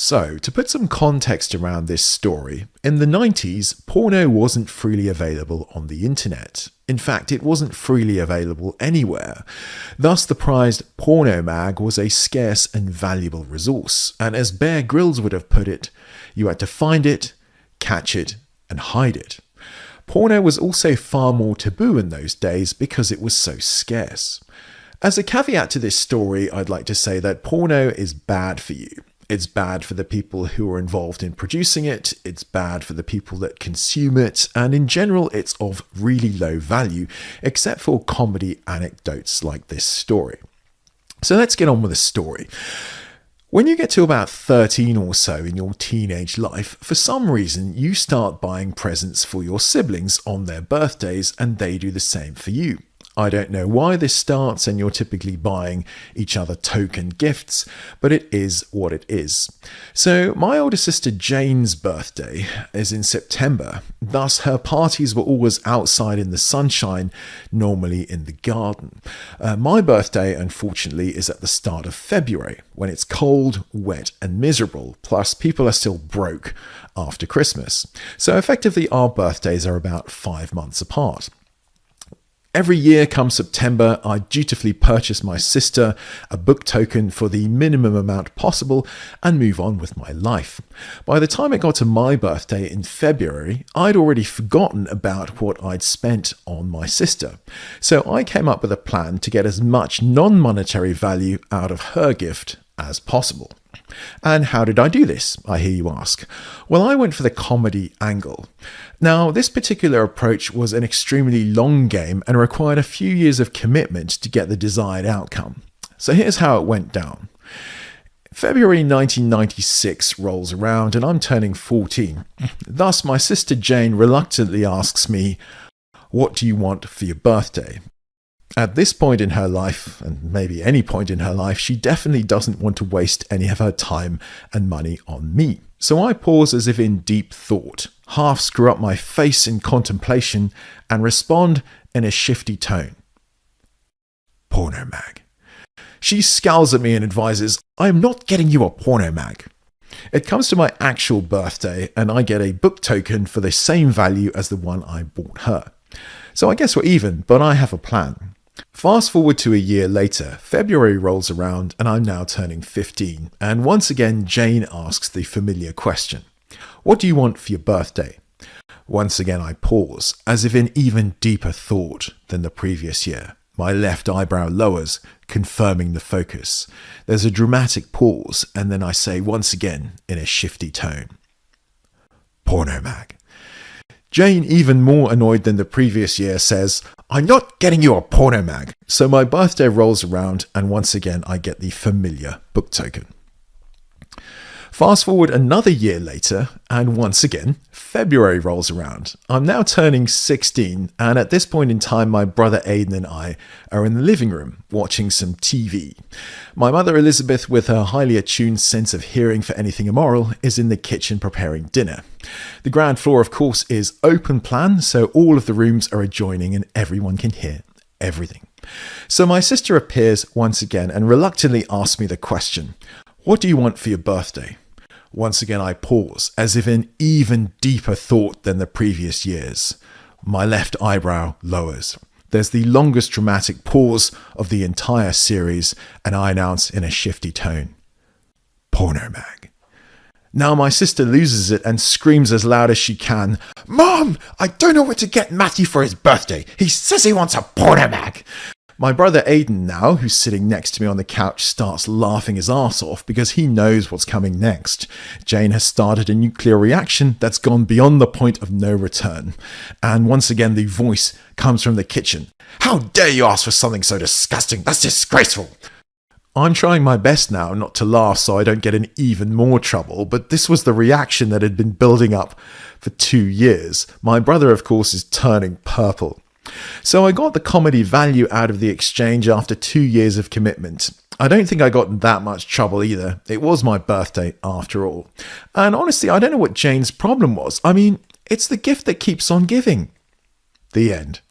So, to put some context around this story, in the 90s, porno wasn't freely available on the internet. In fact, it wasn't freely available anywhere. Thus, the prized porno mag was a scarce and valuable resource, and as Bear Grylls would have put it, you had to find it, catch it, and hide it. Porno was also far more taboo in those days because it was so scarce. As a caveat to this story, I'd like to say that porno is bad for you. It's bad for the people who are involved in producing it, it's bad for the people that consume it, and in general it's of really low value, except for comedy anecdotes like this story. So let's get on with the story. When you get to about 13 or so in your teenage life, for some reason you start buying presents for your siblings on their birthdays and they do the same for you. I don't know why this starts and you're typically buying each other token gifts, but it is what it is. So my older sister Jane's birthday is in September, thus her parties were always outside in the sunshine, normally in the garden. My birthday, unfortunately, is at the start of February, when it's cold, wet and miserable, plus people are still broke after Christmas. So effectively our birthdays are about 5 months apart. Every year come September, I dutifully purchase my sister a book token for the minimum amount possible and move on with my life. By the time it got to my birthday in February, I'd already forgotten about what I'd spent on my sister. So I came up with a plan to get as much non-monetary value out of her gift as possible. And how did I do this, I hear you ask? Well, I went for the comedy angle. Now, this particular approach was an extremely long game and required a few years of commitment to get the desired outcome. So here's how it went down. February 1996 rolls around and I'm turning 14. Thus, my sister Jane reluctantly asks me, "What do you want for your birthday?" At this point in her life, and maybe any point in her life, she definitely doesn't want to waste any of her time and money on me. So I pause as if in deep thought, half screw up my face in contemplation, and respond in a shifty tone. "Porno mag." She scowls at me and advises, "I am not getting you a porno mag." It comes to my actual birthday, and I get a book token for the same value as the one I bought her. So I guess we're even, but I have a plan. Fast forward to a year later, February rolls around and I'm now turning 15, and once again Jane asks the familiar question, "What do you want for your birthday?" Once again I pause, as if in even deeper thought than the previous year. My left eyebrow lowers, confirming the focus. There's a dramatic pause, and then I say once again in a shifty tone, "Porno mag." Jane, even more annoyed than the previous year, says, "I'm not getting you a porno mag." So my birthday rolls around and once again I get the familiar book token. Fast forward another year later and once again February rolls around. I'm now turning 16 and at this point in time my brother Aidan and I are in the living room watching some TV. My mother Elizabeth, with her highly attuned sense of hearing for anything immoral, is in the kitchen preparing dinner. The ground floor of course is open plan, so all of the rooms are adjoining and everyone can hear everything. So my sister appears once again and reluctantly asks me the question, "What do you want for your birthday?" Once again I pause, as if in even deeper thought than the previous years. My left eyebrow lowers. There's the longest dramatic pause of the entire series, and I announce in a shifty tone, "Porno mag." Now my sister loses it and screams as loud as she can, "Mom, I don't know what to get Matthew for his birthday. He says he wants a porno mag." My brother Aidan now, who's sitting next to me on the couch, starts laughing his arse off because he knows what's coming next. Jane has started a nuclear reaction that's gone beyond the point of no return. And once again the voice comes from the kitchen. "How dare you ask for something so disgusting? That's disgraceful." I'm trying my best now not to laugh so I don't get in even more trouble, but this was the reaction that had been building up for 2 years. My brother, of course, is turning purple. So I got the comedy value out of the exchange after 2 years of commitment. I don't think I got in that much trouble either. It was my birthday after all. And honestly, I don't know what Jane's problem was. I mean, it's the gift that keeps on giving. The end.